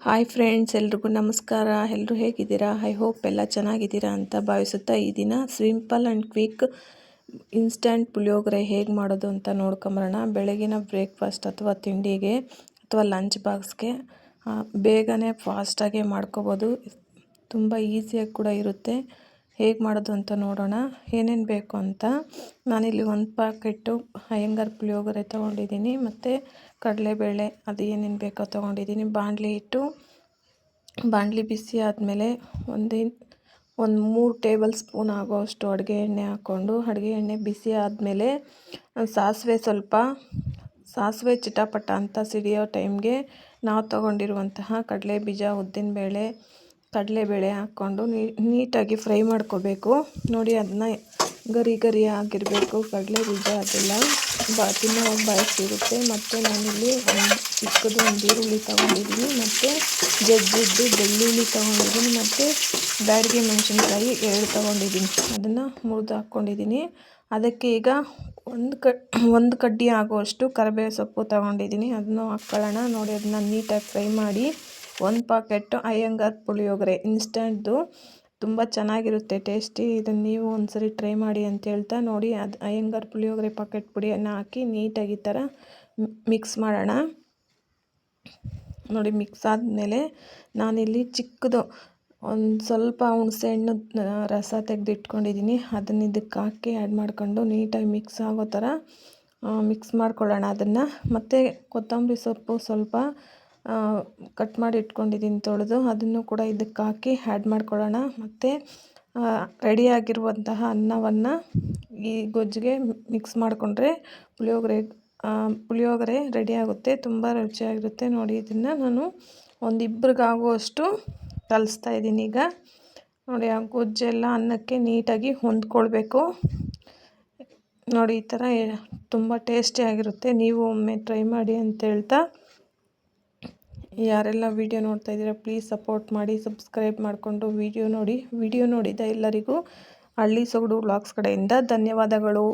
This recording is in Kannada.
ಹಾಯ್ ಫ್ರೆಂಡ್ಸ್, ಎಲ್ರಿಗೂ ನಮಸ್ಕಾರ. ಎಲ್ಲರೂ ಹೇಗಿದ್ದೀರಾ? ಐ ಹೋಪ್ ಎಲ್ಲ ಚೆನ್ನಾಗಿದ್ದೀರಾ ಅಂತ ಭಾವಿಸುತ್ತಾ ಈ ದಿನ simple and quick instant puliyogare ಹೇಗೆ ಮಾಡೋದು ಅಂತ ನೋಡ್ಕೊಂಬರೋಣ. ಬೆಳಗಿನ ಬ್ರೇಕ್ಫಾಸ್ಟ್ ಅಥವಾ ತಿಂಡಿಗೆ ಅಥವಾ ಲಂಚ್ ಬಾಕ್ಸ್ಗೆ ಬೇಗನೆ ಫಾಸ್ಟಾಗೆ ಮಾಡ್ಕೋಬೋದು. ತುಂಬ ಈಸಿಯಾಗಿ ಕೂಡ ಇರುತ್ತೆ. ಹೇಗೆ ಮಾಡೋದು ಅಂತ ನೋಡೋಣ. ಏನೇನು ಬೇಕು ಅಂತ ನಾನಿಲ್ಲಿ 1 ಪ್ಯಾಕೆಟು ಅಯ್ಯಂಗಾರ್ ಪುಳಿಯೋಗರೆ ತೊಗೊಂಡಿದ್ದೀನಿ. ಮತ್ತು ಕಡಲೆಬೇಳೆ ಅದು ಏನೇನು ಬೇಕೋ ತೊಗೊಂಡಿದ್ದೀನಿ. ಬಾಣಲಿ ಬಿಸಿ ಆದಮೇಲೆ ಒಂದು 3 ಟೇಬಲ್ ಸ್ಪೂನ್ ಆಗೋಷ್ಟು ಅಡುಗೆ ಎಣ್ಣೆ ಹಾಕ್ಕೊಂಡು, ಅಡುಗೆ ಎಣ್ಣೆ ಬಿಸಿ ಆದಮೇಲೆ ಸಾಸಿವೆ ಚಿಟಪಟ ಅಂತ ಸಿಡಿಯೋ ಟೈಮ್ಗೆ ನಾವು ತೊಗೊಂಡಿರುವಂತಹ ಕಡಲೆ ಬೀಜ, ಕಡಲೆಬೇಳೆ ಹಾಕ್ಕೊಂಡು ನೀಟಾಗಿ ಫ್ರೈ ಮಾಡ್ಕೋಬೇಕು. ನೋಡಿ, ಅದನ್ನ ಗರಿ ಆಗಿರಬೇಕು ಕಡಲೆ ಬೀಜ. ಅದೆಲ್ಲ ತಿನ್ನೋವಾಗ ಬಾಯಿಸಿರುತ್ತೆ. ಮತ್ತು ನಾನಿಲ್ಲಿ ಚಿಕ್ಕದು ಒಂದು ಈರುಳ್ಳಿ ತೊಗೊಂಡಿದ್ದೀನಿ, ಮತ್ತು ಜಜ್ಜಿದ್ದು ಬೆಳ್ಳುಳ್ಳಿ ತೊಗೊಂಡಿದ್ದೀನಿ, ಮತ್ತು ಬ್ಯಾಡಗಿ ಮೆಣಸಿನ್ಕಾಯಿ 2 ತೊಗೊಂಡಿದ್ದೀನಿ. ಅದನ್ನು ಮುರಿದು ಹಾಕ್ಕೊಂಡಿದ್ದೀನಿ. ಅದಕ್ಕೆ ಈಗ ಒಂದು ಕಡ್ಡಿ ಆಗುವಷ್ಟು ಕರಿಬೇವು ಸೊಪ್ಪು ತೊಗೊಂಡಿದ್ದೀನಿ. ಅದನ್ನು ಹಾಕ್ಕೊಳ್ಳೋಣ. ನೋಡಿ, ಅದನ್ನ ನೀಟಾಗಿ ಫ್ರೈ ಮಾಡಿ 1 ಪ್ಯಾಕೆಟ್ ಅಯ್ಯಂಗಾರ್ ಪುಳಿಯೋಗರೆ ಇನ್ಸ್ಟಂಟ್ದು ತುಂಬ ಚೆನ್ನಾಗಿರುತ್ತೆ, ಟೇಸ್ಟಿ. ಇದನ್ನು ನೀವು ಒಂದ್ಸರಿ ಟ್ರೈ ಮಾಡಿ ಅಂತ ಹೇಳ್ತಾ, ನೋಡಿ, ಅದು ಅಯ್ಯಂಗಾರ್ ಪುಳಿಯೋಗರೆ ಪ್ಯಾಕೆಟ್ ಪುಡಿಯನ್ನು ಹಾಕಿ ನೀಟಾಗಿ ಈ ಥರ ಮಿಕ್ಸ್ ಮಾಡೋಣ. ನೋಡಿ, ಮಿಕ್ಸ್ ಆದಮೇಲೆ ನಾನಿಲ್ಲಿ ಚಿಕ್ಕದು ಒಂದು ಸ್ವಲ್ಪ ಹುಣಸೆಹಣ್ಣು ರಸ ತೆಗೆದಿಟ್ಕೊಂಡಿದ್ದೀನಿ. ಅದನ್ನು ಇದಕ್ಕೆ ಹಾಕಿ ಆ್ಯಡ್ ಮಾಡ್ಕೊಂಡು ನೀಟಾಗಿ ಮಿಕ್ಸ್ ಆಗೋ ಥರ ಮಿಕ್ಸ್ ಮಾಡ್ಕೊಳ್ಳೋಣ ಅದನ್ನು. ಮತ್ತು ಕೊತ್ತಂಬರಿ ಸೊಪ್ಪು ಸ್ವಲ್ಪ ಕಟ್ ಮಾಡಿ ಇಟ್ಕೊಂಡಿದ್ದೀನಿ ತೊಳೆದು, ಅದನ್ನು ಕೂಡ ಇದಕ್ಕೆ ಹಾಕಿ ಆ್ಯಡ್ ಮಾಡ್ಕೊಳ್ಳೋಣ. ಮತ್ತು ರೆಡಿಯಾಗಿರುವಂತಹ ಅನ್ನವನ್ನು ಈ ಗೊಜ್ಜಿಗೆ ಮಿಕ್ಸ್ ಮಾಡಿಕೊಂಡ್ರೆ ಪುಳಿಯೋಗರೆ ರೆಡಿಯಾಗುತ್ತೆ. ತುಂಬ ರುಚಿಯಾಗಿರುತ್ತೆ. ನೋಡಿ, ಇದನ್ನು ನಾನು ಒಂದು ಇಬ್ಬರಿಗಾಗುವಷ್ಟು ಕಲಿಸ್ತಾ ಇದ್ದೀನಿ ಈಗ. ನೋಡಿ, ಆ ಗೊಜ್ಜೆಲ್ಲ ಅನ್ನಕ್ಕೆ ನೀಟಾಗಿ ಹೊಂದ್ಕೊಳ್ಬೇಕು. ನೋಡಿ, ಈ ಥರ ತುಂಬ ಟೇಸ್ಟಿಯಾಗಿರುತ್ತೆ. ನೀವು ಒಮ್ಮೆ ಟ್ರೈ ಮಾಡಿ ಅಂತ ಹೇಳ್ತಾ, ಯಾರೆಲ್ಲ ವಿಡಿಯೋ ನೋಡ್ತಾ ಇದ್ದೀರಾ ಪ್ಲೀಸ್ ಸಪೋರ್ಟ್ ಮಾಡಿ, ಸಬ್ಸ್ಕ್ರೈಬ್ ಮಾಡಿಕೊಂಡು ವಿಡಿಯೋ ನೋಡಿದ ಎಲ್ಲರಿಗೂ ಹಳ್ಳಿ ಸೊಗಡು ವ್ಲಾಗ್ಸ್ ಕಡೆಯಿಂದ ಧನ್ಯವಾದಗಳು.